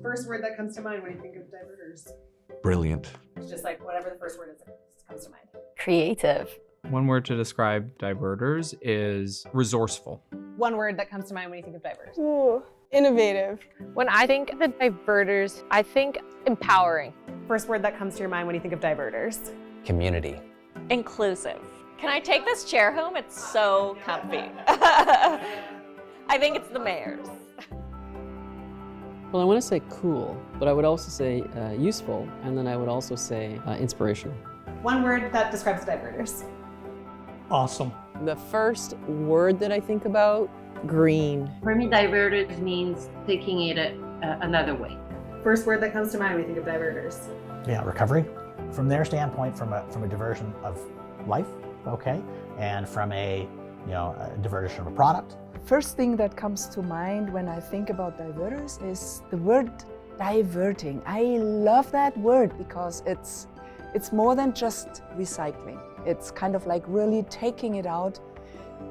First word that comes to mind when you think of diverters. Brilliant. It's just like whatever the first word is that comes to mind. Creative. One word to describe diverters is resourceful. One word that comes to mind when you think of diverters. Ooh, innovative. When I think of the diverters, I think empowering. First word that comes to your mind when you think of diverters. Community. Inclusive. Can I take this chair home? It's so comfy. I think it's the mayor's. Well, I want to say cool, but I would also say useful, and then I would also say inspirational. One word that describes diverters. Awesome. The first word that I think about, green. For me, diverters means taking it another way. First word that comes to mind when you think of diverters. Yeah, recovery. From their standpoint, from a diversion of life, okay, and from a diversion of a product. First thing that comes to mind when I think about diverters is the word diverting. I love that word because it's more than just recycling. It's kind of like really taking it out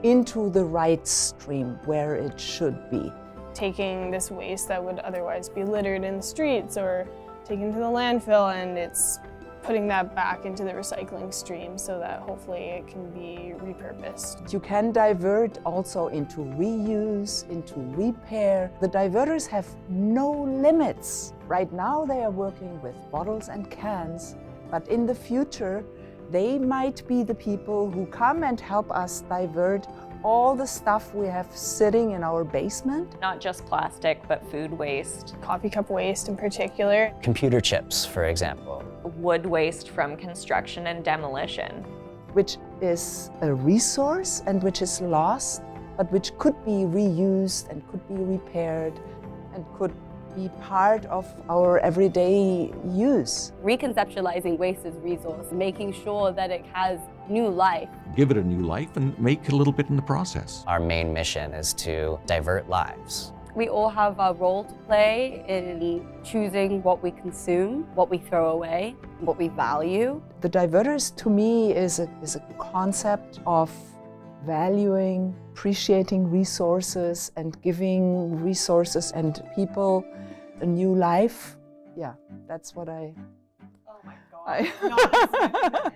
into the right stream where it should be. Taking this waste that would otherwise be littered in the streets or taken to the landfill, and it's putting that back into the recycling stream so that hopefully it can be repurposed. You can divert also into reuse, into repair. The diverters have no limits. Right now they are working with bottles and cans, but in the future they might be the people who come and help us divert all the stuff we have sitting in our basement. Not just plastic, but food waste. Coffee cup waste in particular. Computer chips, for example. Wood waste from construction and demolition. Which is a resource and which is lost, but which could be reused and could be repaired and could be part of our everyday use. Reconceptualizing waste as resource, making sure that it has new life. Give it a new life and make a little bit in the process. Our main mission is to divert lives. We all have a role to play in choosing what we consume, what we throw away, what we value. The diverters to me is a concept of valuing, appreciating resources and giving resources and people a new life. Yeah, that's what I... Oh my God.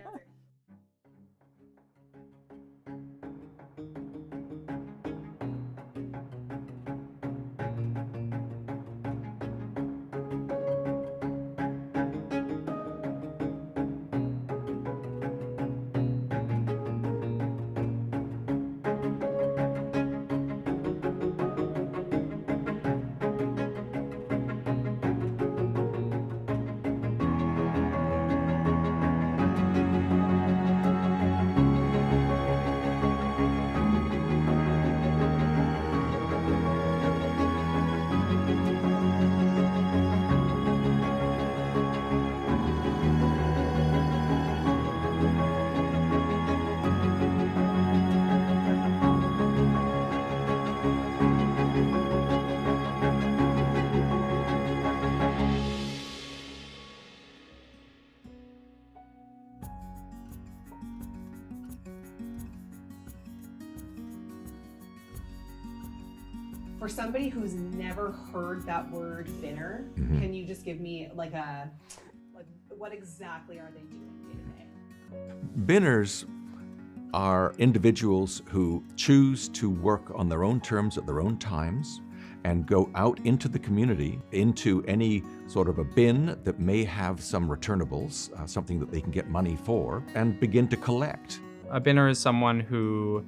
For somebody who's never heard that word binner, can you just give me like what exactly are they doing day to day? Binners are individuals who choose to work on their own terms at their own times and go out into the community, into any sort of a bin that may have some returnables, something that they can get money for, and begin to collect. A binner is someone who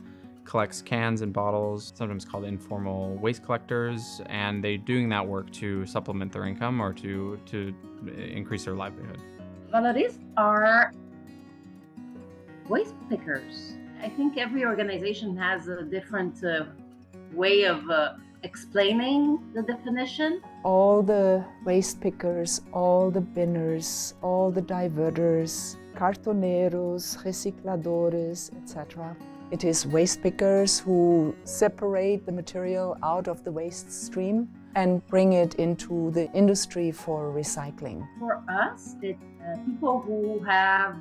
collects cans and bottles, sometimes called informal waste collectors, and they're doing that work to supplement their income or to increase their livelihood. Valorists are waste pickers. I think every organization has a different way of explaining the definition. All the waste pickers, all the binners, all the diverters, cartoneros, recicladores, etc. It is waste pickers who separate the material out of the waste stream and bring it into the industry for recycling. For us, it's people who have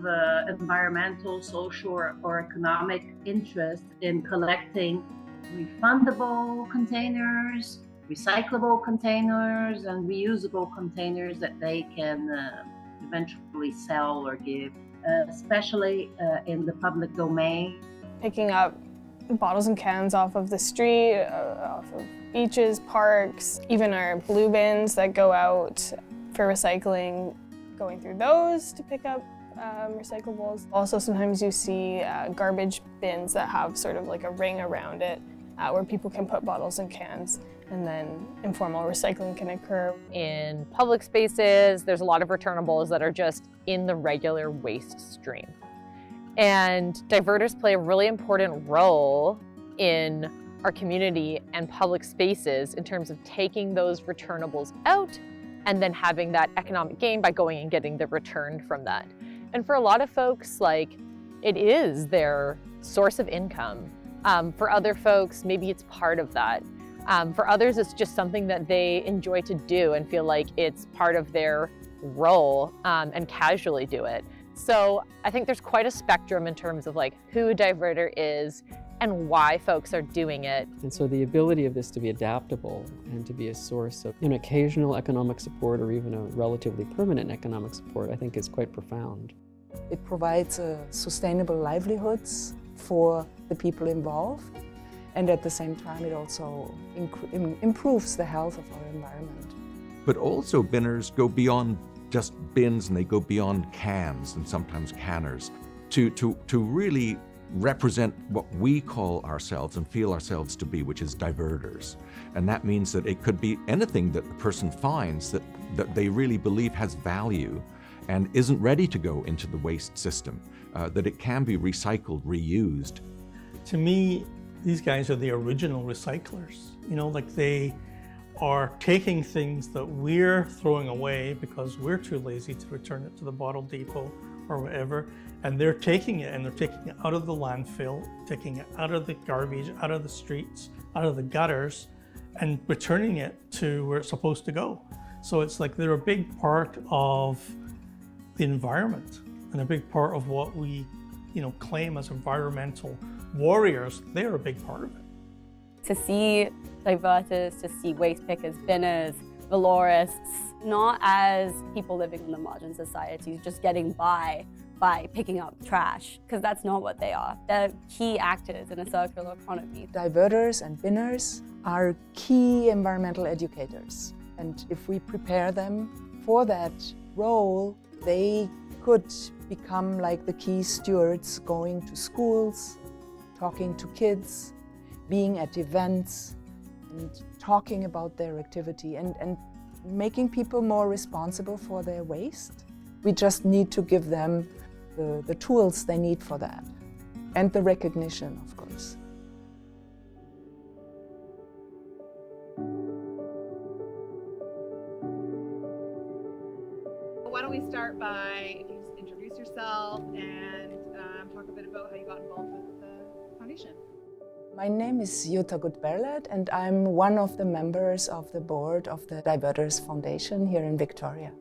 environmental, social, or economic interest in collecting refundable containers, recyclable containers and reusable containers that they can eventually sell or give, especially in the public domain. Picking up bottles and cans off of the street, off of beaches, parks, even our blue bins that go out for recycling, going through those to pick up recyclables. Also, sometimes you see garbage bins that have sort of like a ring around it where people can put bottles and cans, and then informal recycling can occur. In public spaces, there's a lot of returnables that are just in the regular waste stream. And diverters play a really important role in our community and public spaces in terms of taking those returnables out and then having that economic gain by going and getting the return from that. And for a lot of folks, like, it is their source of income. For other folks, maybe it's part of that. For others, it's just something that they enjoy to do and feel like it's part of their role and casually do it. So I think there's quite a spectrum in terms of like who a diverter is and why folks are doing it. And so the ability of this to be adaptable and to be a source of an occasional economic support or even a relatively permanent economic support, I think is quite profound. It provides sustainable livelihoods for the people involved, and at the same time it also improves the health of our environment. But also binners go beyond just bins, and they go beyond cans and sometimes canners to really represent what we call ourselves and feel ourselves to be, which is diverters. And that means that it could be anything that the person finds that they really believe has value and isn't ready to go into the waste system, that it can be recycled, reused. To me, these guys are the original recyclers. You know, like they are taking things that we're throwing away because we're too lazy to return it to the bottle depot or whatever, and they're taking it and they're taking it out of the landfill, taking it out of the garbage, out of the streets, out of the gutters, and returning it to where it's supposed to go. So it's like they're a big part of the environment and a big part of what we, claim as environmental warriors. They're a big part of it. To see diverters, to see waste pickers, binners, valorists, not as people living on the margins of society, just getting by picking up trash, because that's not what they are. They're key actors in a circular economy. Diverters and binners are key environmental educators, and if we prepare them for that role, they could become like the key stewards, going to schools, talking to kids, being at events, and talking about their activity and making people more responsible for their waste. We just need to give them the tools they need for that, and the recognition, of course. Why don't we start by, if you just introduce yourself and talk a bit about how you got involved with the foundation. My name is Jutta Gutberlet, and I'm one of the members of the board of the Diverters Foundation here in Victoria.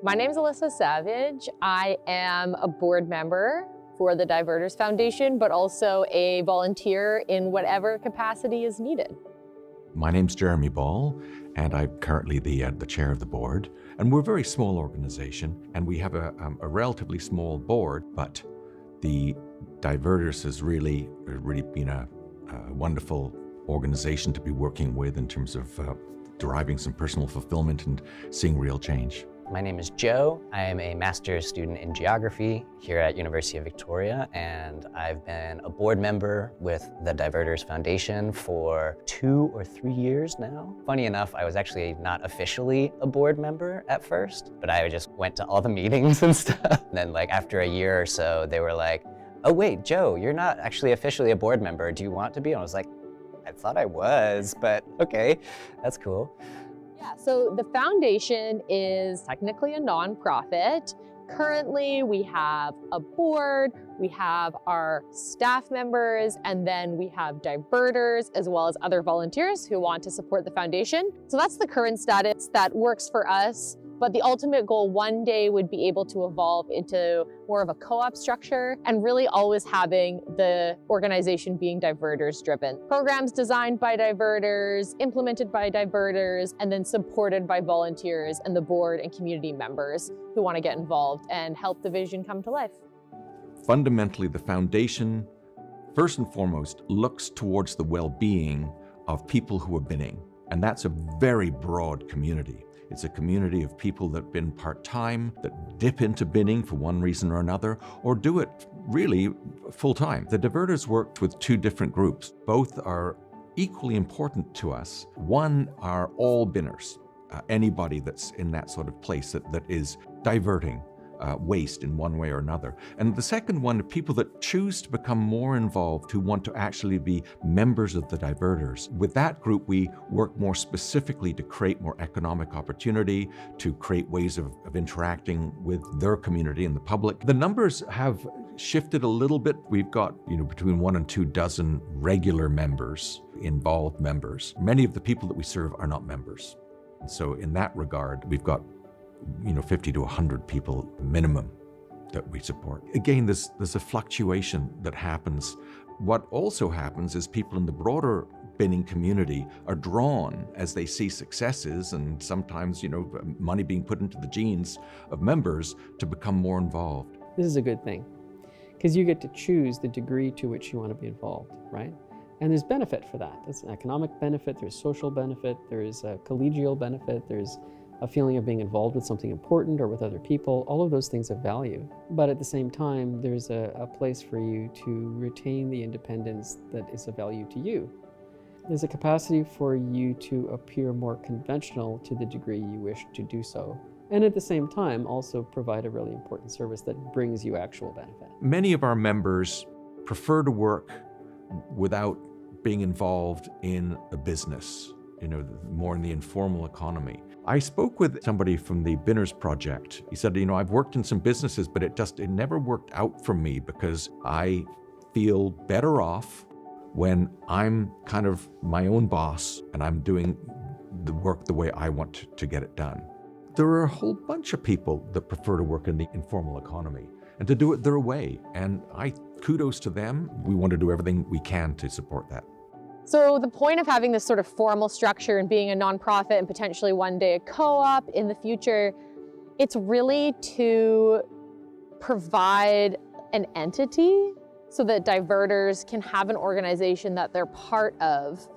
My name is Alyssa Savage. I am a board member for the Diverters Foundation, but also a volunteer in whatever capacity is needed. My name's Jeremy Ball, and I'm currently the chair of the board. And we're a very small organization, and we have a relatively small board, but the Diverters has really been a wonderful organization to be working with in terms of deriving some personal fulfillment and seeing real change. My name is Joe. I am a master's student in geography here at University of Victoria, and I've been a board member with the Diverters Foundation for 2 or 3 years now. Funny enough, I was actually not officially a board member at first, but I just went to all the meetings and stuff. And then after a year or so, they were like, "Oh wait, Joe, you're not actually officially a board member. Do you want to be?" And I was like, "I thought I was, but okay, that's cool." Yeah, so the foundation is technically a nonprofit. Currently, we have a board, we have our staff members, and then we have diverters as well as other volunteers who want to support the foundation. So that's the current status that works for us. But the ultimate goal one day would be able to evolve into more of a co-op structure and really always having the organization being diverters driven. Programs designed by diverters, implemented by diverters, and then supported by volunteers and the board and community members who want to get involved and help the vision come to life. Fundamentally, the foundation, first and foremost, looks towards the well-being of people who are binning. And that's a very broad community. It's a community of people that have been part-time, that dip into binning for one reason or another, or do it really full-time. The diverters worked with two different groups. Both are equally important to us. One are all binners, anybody that's in that sort of place that is diverting waste in one way or another. And the second one, people that choose to become more involved, who want to actually be members of the diverters. With that group, we work more specifically to create more economic opportunity, to create ways of interacting with their community and the public. The numbers have shifted a little bit. We've got, between 1 and 2 dozen regular members, involved members. Many of the people that we serve are not members. And so in that regard, we've got 50 to 100 people minimum that we support. Again, there's a fluctuation that happens. What also happens is people in the broader binning community are drawn as they see successes and sometimes, money being put into the genes of members to become more involved. This is a good thing because you get to choose the degree to which you want to be involved, right? And there's benefit for that. There's an economic benefit, there's social benefit, there's a collegial benefit, there's a feeling of being involved with something important or with other people. All of those things have value. But at the same time, there's a place for you to retain the independence that is of value to you. There's a capacity for you to appear more conventional to the degree you wish to do so. And at the same time, also provide a really important service that brings you actual benefit. Many of our members prefer to work without being involved in a business, more in the informal economy. I spoke with somebody from the Binners Project. He said, I've worked in some businesses, but it never worked out for me because I feel better off when I'm kind of my own boss and I'm doing the work the way I want to get it done. There are a whole bunch of people that prefer to work in the informal economy and to do it their way. And kudos to them. We want to do everything we can to support that. So the point of having this sort of formal structure and being a nonprofit and potentially one day a co-op in the future, it's really to provide an entity so that diverters can have an organization that they're part of.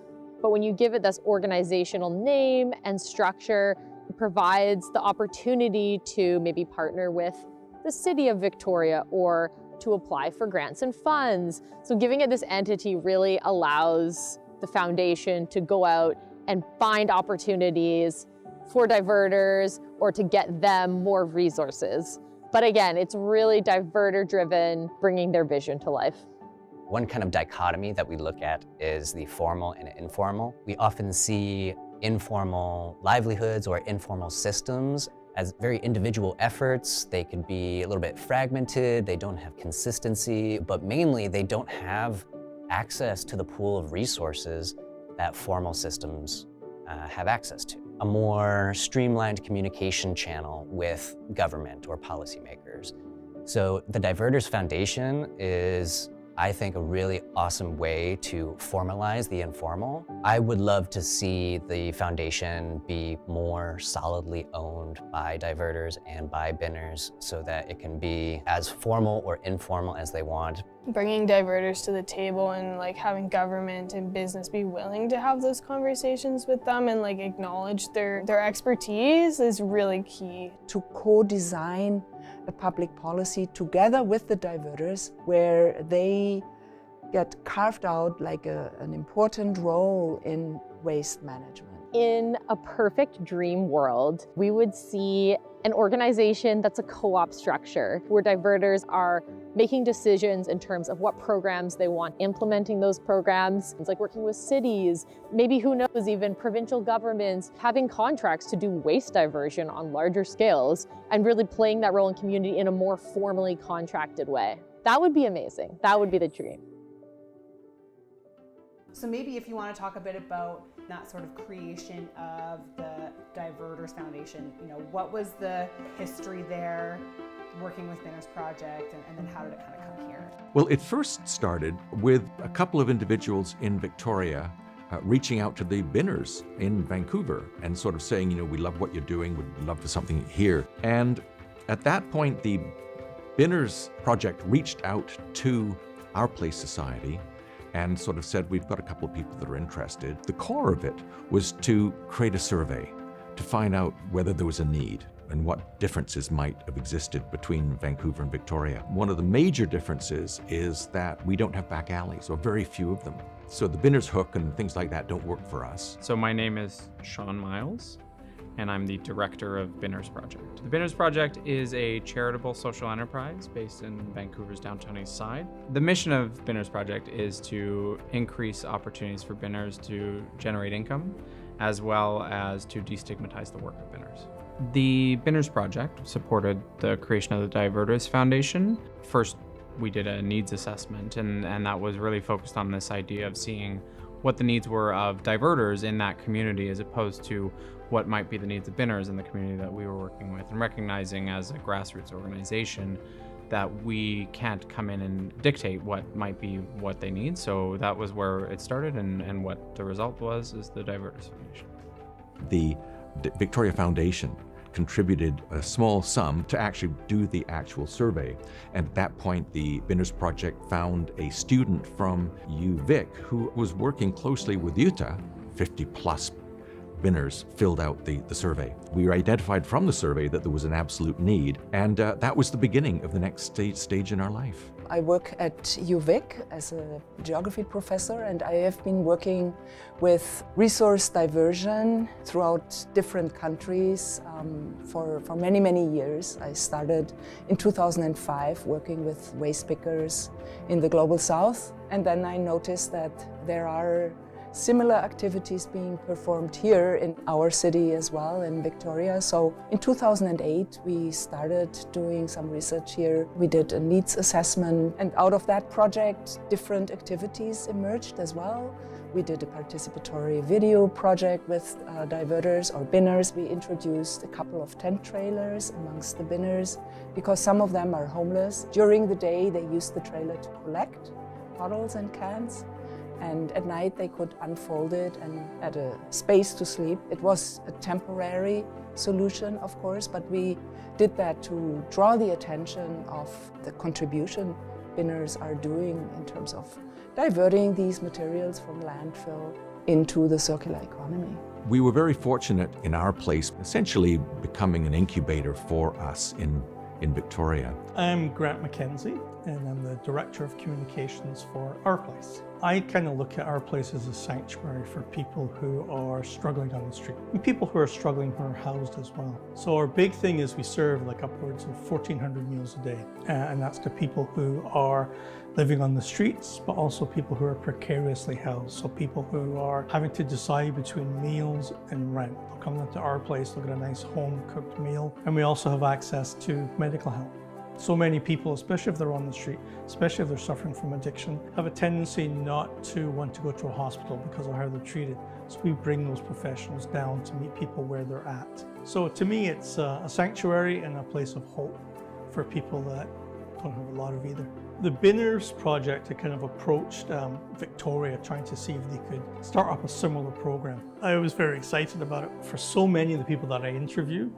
But when you give it this organizational name and structure, it provides the opportunity to maybe partner with the city of Victoria or to apply for grants and funds. So giving it this entity really allows the foundation to go out and find opportunities for diverters or to get them more resources. But again, it's really diverter driven, bringing their vision to life. One kind of dichotomy that we look at is the formal and informal. We often see informal livelihoods or informal systems as very individual efforts. They could be a little bit fragmented, they don't have consistency, but mainly they don't have access to the pool of resources that formal systems have access to. A more streamlined communication channel with government or policymakers. So the Diverters Foundation is, I think, a really awesome way to formalize the informal. I would love to see the foundation be more solidly owned by diverters and by binners so that it can be as formal or informal as they want. Bringing diverters to the table and having government and business be willing to have those conversations with them and acknowledge their expertise is really key. To co-design a public policy together with the diverters where they get carved out an important role in waste management. In a perfect dream world, we would see an organization that's a co-op structure where diverters are making decisions in terms of what programs they want, implementing those programs. It's like working with cities, maybe who knows, even provincial governments, having contracts to do waste diversion on larger scales and really playing that role in community in a more formally contracted way. That would be amazing. That would be the dream. So maybe if you want to talk a bit about that sort of creation of the Diverters Foundation, what was the history there, working with Binner's project, and then how did it kind of come here? Well, it first started with a couple of individuals in Victoria reaching out to the Binners in Vancouver and sort of saying, we love what you're doing, would love for something here. And at that point, the Binners project reached out to Our Place Society and sort of said, we've got a couple of people that are interested. The core of it was to create a survey to find out whether there was a need and what differences might have existed between Vancouver and Victoria. One of the major differences is that we don't have back alleys, or very few of them. So the Binners hook and things like that don't work for us. So my name is Sean Miles, and I'm the director of Binners Project. The Binners Project is a charitable social enterprise based in Vancouver's downtown east side. The mission of Binners Project is to increase opportunities for Binners to generate income, as well as to destigmatize the work of Binners. The Binners Project supported the creation of the Diverters Foundation. First, we did a needs assessment, and that was really focused on this idea of seeing what the needs were of diverters in that community as opposed to what might be the needs of Binners in the community that we were working with, and recognizing as a grassroots organization that we can't come in and dictate what might be what they need. So that was where it started, and what the result was is the Diverters Foundation. The Victoria Foundation contributed a small sum to actually do the actual survey. And at that point, the Binners Project found a student from UVic who was working closely with UTA. 50 plus Binners filled out the survey. We identified from the survey that there was an absolute need, and that was the beginning of the next stage in our life. I work at UVic as a geography professor, and I have been working with resource diversion throughout different countries for many, many years. I started in 2005 working with waste pickers in the Global South, and then I noticed that there are similar activities being performed here in our city as well, in Victoria. So in 2008, we started doing some research here. We did a needs assessment, and out of that project, different activities emerged as well. We did a participatory video project with diverters or Binners. We introduced a couple of tent trailers amongst the Binners because some of them are homeless. During the day, they use the trailer to collect bottles and cans, and at night they could unfold it and add a space to sleep. It was a temporary solution, of course, but we did that to draw the attention of the contribution Binners are doing in terms of diverting these materials from landfill into the circular economy. We were very fortunate in Our Place, essentially becoming an incubator for us in Victoria. I'm Grant McKenzie, and I'm the Director of Communications for Our Place. I kind of look at Our Place as a sanctuary for people who are struggling on the street, and people who are struggling who are housed as well. So our big thing is we serve like upwards of 1,400 meals a day, and that's to people who are living on the streets, but also people who are precariously housed, so people who are having to decide between meals and rent. They'll come into Our Place, they'll get a nice home-cooked meal, and we also have access to medical help. So many people, especially if they're on the street, especially if they're suffering from addiction, have a tendency not to want to go to a hospital because of how they're treated. So we bring those professionals down to meet people where they're at. So to me, it's a sanctuary and a place of hope for people that don't have a lot of either. The Binners project had kind of approached Victoria, trying to see if they could start up a similar program. I was very excited about it. For so many of the people that I interview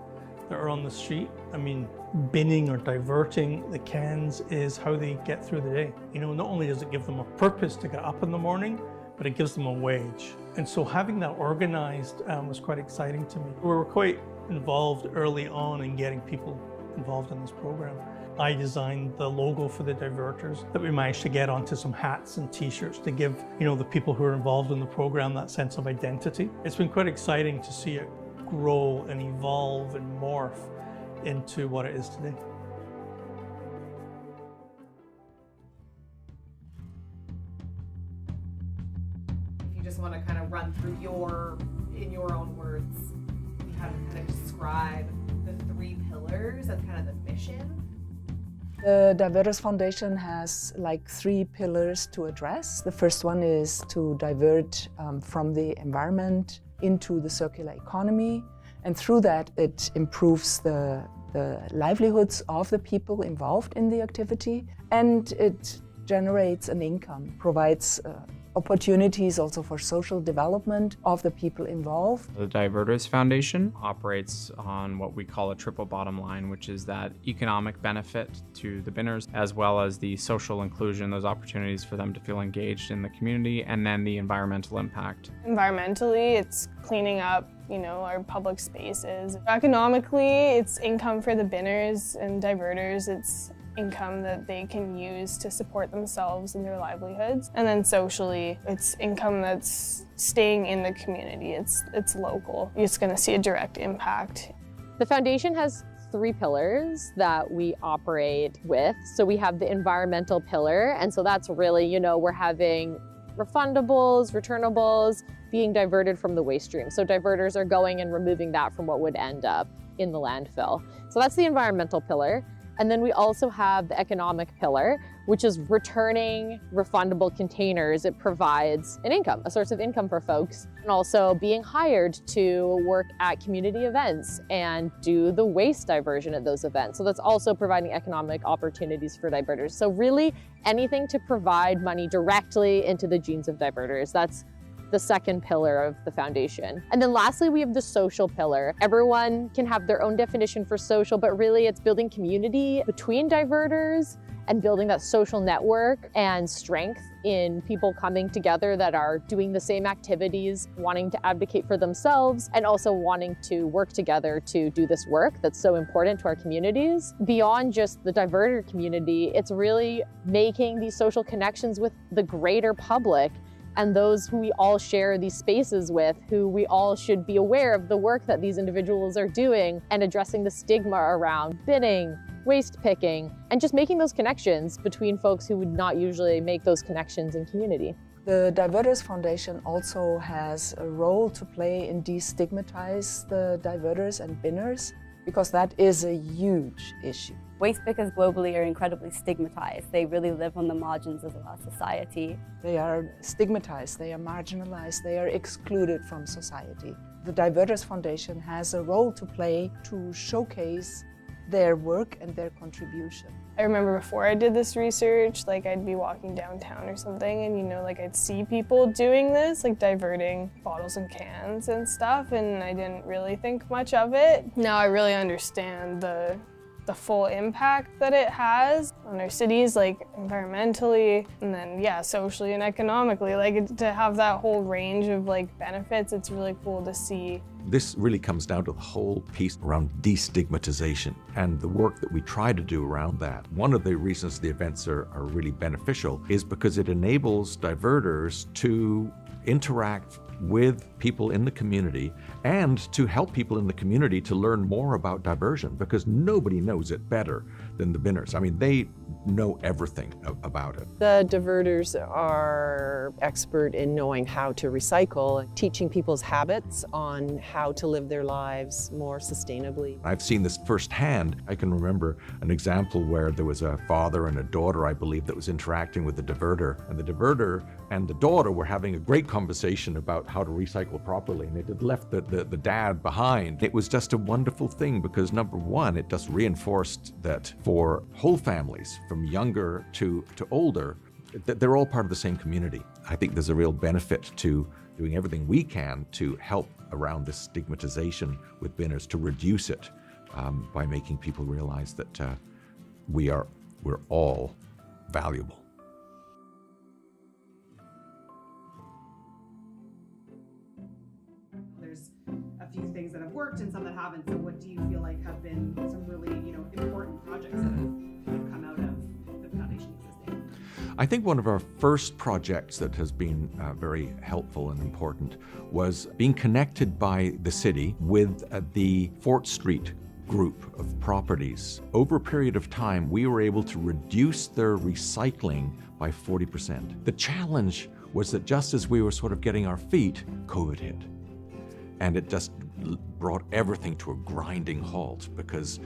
that are on the street, I mean, binning or diverting the cans is how they get through the day. You know, not only does it give them a purpose to get up in the morning, but it gives them a wage. And so having that organized was quite exciting to me. We were quite involved early on in getting people involved in this program. I designed the logo for the Diverters that we managed to get onto some hats and t-shirts to give, the people who are involved in the program that sense of identity. It's been quite exciting to see it grow and evolve and morph into what it is today. If you just want to kind of run through in your own words, you have to kind of describe the three pillars of kind of the mission. The Diverters Foundation has like 3 pillars to address. The first one is to divert from the environment into the circular economy, and through that it improves the livelihoods of the people involved in the activity, and it generates an income, provides opportunities also for social development of the people involved. The Diverters Foundation operates on what we call a triple bottom line, which is that economic benefit to the binners, as well as the social inclusion, those opportunities for them to feel engaged in the community, and then the environmental impact. Environmentally, it's cleaning up, our public spaces. Economically, it's income for the binners and diverters. It's income that they can use to support themselves and their livelihoods. And then socially, it's income that's staying in the community. It's local. It's going to see a direct impact. The foundation has 3 pillars that we operate with. So we have the environmental pillar, and so that's really, we're having refundables, returnables being diverted from the waste stream. So diverters are going and removing that from what would end up in the landfill. So that's the environmental pillar. And then we also have the economic pillar, which is returning refundable containers. It provides an income, a source of income for folks, and also being hired to work at community events and do the waste diversion at those events. So that's also providing economic opportunities for diverters. So really anything to provide money directly into the genes of diverters. That's the second pillar of the foundation. And then lastly, we have the social pillar. Everyone can have their own definition for social, but really it's building community between diverters and building that social network and strength in people coming together that are doing the same activities, wanting to advocate for themselves, and also wanting to work together to do this work that's so important to our communities. Beyond just the diverter community, it's really making these social connections with the greater public and those who we all share these spaces with, who we all should be aware of the work that these individuals are doing, and addressing the stigma around binning, waste picking, and just making those connections between folks who would not usually make those connections in community. The Diverters Foundation also has a role to play in destigmatize the diverters and binners, because that is a huge issue. Waste pickers globally are incredibly stigmatized. They really live on the margins of our society. They are stigmatized, they are marginalized, they are excluded from society. The Diverters Foundation has a role to play to showcase their work and their contribution. I remember before I did this research, I'd be walking downtown or something, and I'd see people doing this, diverting bottles and cans and stuff, and I didn't really think much of it. Now I really understand the full impact that it has on our cities, environmentally, and then socially and economically. To have that whole range of benefits, it's really cool to see. This really comes down to the whole piece around destigmatization and the work that we try to do around that. One of the reasons the events are really beneficial is because it enables diverters to interact with people in the community and to help people in the community to learn more about diversion, because nobody knows it better than the binners. I mean, they know everything about it. The diverters are expert in knowing how to recycle, teaching people's habits on how to live their lives more sustainably. I've seen this firsthand. I can remember an example where there was a father and a daughter, I believe, that was interacting with the diverter, and the diverter and the daughter were having a great conversation about how to recycle properly, and it had left the dad behind. It was just a wonderful thing because, number one, it just reinforced that for whole families, from younger to older, that they're all part of the same community. I think there's a real benefit to doing everything we can to help around this stigmatization with binners, to reduce it by making people realize that we're all valuable. There's a few things that have worked and some that haven't. So what do you feel like have been some really, important projects that have come out of the foundation existing? I think one of our first projects that has been very helpful and important was being connected by the city with the Fort Street group of properties. Over a period of time, we were able to reduce their recycling by 40%. The challenge was that just as we were sort of getting our feet, COVID hit. And it just brought everything to a grinding halt because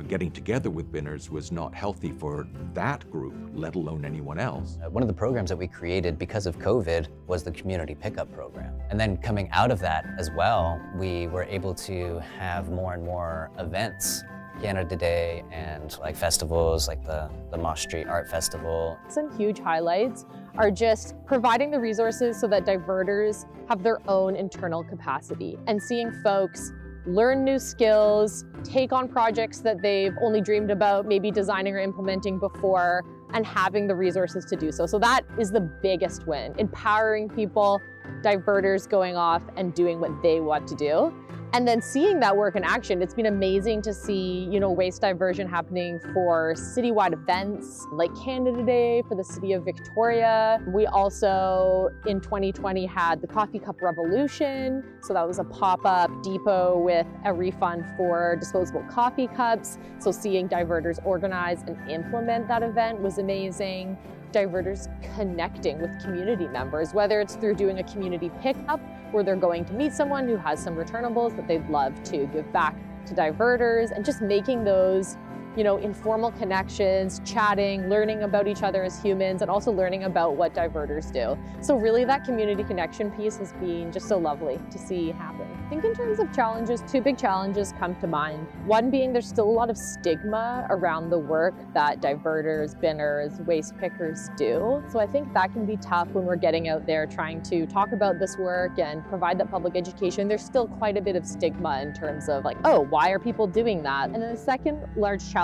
getting together with binners was not healthy for that group, let alone anyone else. One of the programs that we created because of COVID was the community pickup program. And then coming out of that as well, we were able to have more and more events, Canada Day and like festivals like the Moss Street Art Festival. Some huge highlights are just providing the resources so that diverters have their own internal capacity and seeing folks learn new skills, take on projects that they've only dreamed about maybe designing or implementing before, and having the resources to do so. So that is the biggest win, empowering people, diverters going off and doing what they want to do. And then seeing that work in action, it's been amazing to see, waste diversion happening for citywide events like Canada Day for the city of Victoria. We also, in 2020, had the Coffee Cup Revolution. So that was a pop-up depot with a refund for disposable coffee cups. So seeing diverters organize and implement that event was amazing. Diverters connecting with community members, whether it's through doing a community pickup where they're going to meet someone who has some returnables that they'd love to give back to diverters, and just making those informal connections, chatting, learning about each other as humans, and also learning about what diverters do. So really that community connection piece has been just so lovely to see happen. I think in terms of challenges, two big challenges come to mind. One being there's still a lot of stigma around the work that diverters, binners, waste pickers do. So I think that can be tough when we're getting out there trying to talk about this work and provide that public education. There's still quite a bit of stigma in terms of like, oh, why are people doing that? And then the second large challenge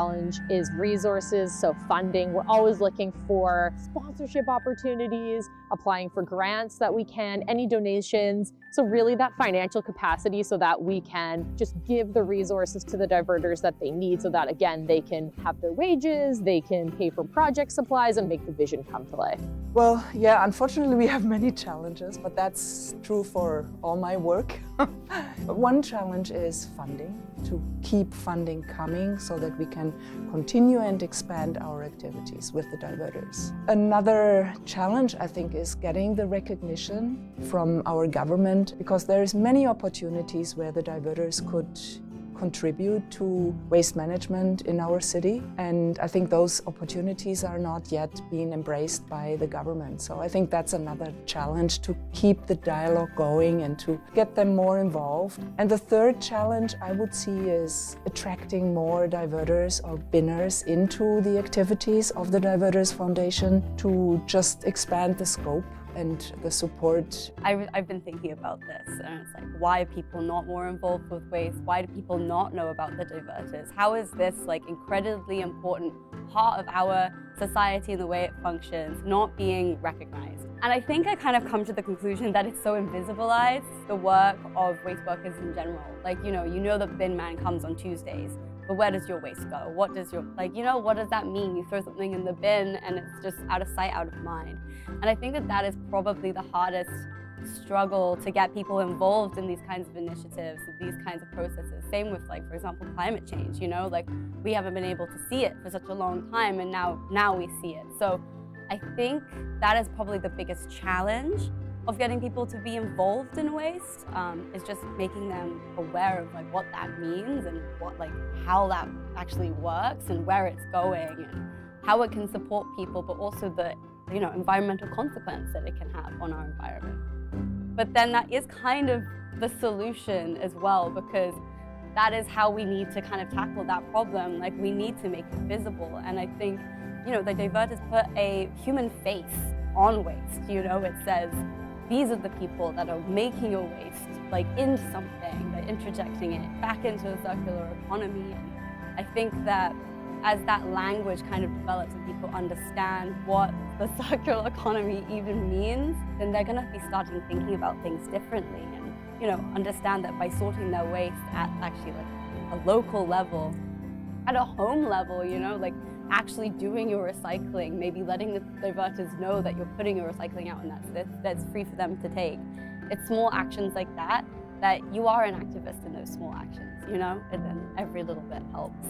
is resources, so funding. We're always looking for sponsorship opportunities, applying for grants that we can, any donations. So really that financial capacity so that we can just give the resources to the diverters that they need so that, again, they can have their wages, they can pay for project supplies and make the vision come to life. Well, yeah, unfortunately we have many challenges, but that's true for all my work. One challenge is funding, to keep funding coming so that we can continue and expand our activities with the diverters. Another challenge, I think, is getting the recognition from our government, because there's many opportunities where the diverters could contribute to waste management in our city, and I think those opportunities are not yet being embraced by the government. So I think that's another challenge, to keep the dialogue going and to get them more involved. And the third challenge I would see is attracting more diverters or binners into the activities of the Diverters Foundation to just expand the scope and the support. I've been thinking about this, and it's like, why are people not more involved with waste? Why do people not know about the diverters? How is this incredibly important part of our society and the way it functions not being recognized? And I think I kind of come to the conclusion that it's so invisibilized, the work of waste workers in general. You know the bin man comes on Tuesdays, but where does your waste go? What does what does that mean? You throw something in the bin and it's just out of sight, out of mind. And I think that is probably the hardest struggle to get people involved in these kinds of initiatives, these kinds of processes. Same with for example, climate change, we haven't been able to see it for such a long time, and now we see it. So I think that is probably the biggest challenge of getting people to be involved in waste, is just making them aware of what that means and how that actually works and where it's going and how it can support people, but also the environmental consequence that it can have on our environment. But then that is kind of the solution as well, because that is how we need to kind of tackle that problem. We need to make it visible. And I think, the Diverters put a human face on waste. It says, these are the people that are making your waste into something, they're interjecting it back into a circular economy. And I think that as that language kind of develops and people understand what the circular economy even means, then they're gonna be starting thinking about things differently and, understand that by sorting their waste at actually a local level, at a home level, actually doing your recycling, maybe letting the diverters know that you're putting your recycling out and that's free for them to take. It's small actions like that you are an activist in those small actions, and then every little bit helps.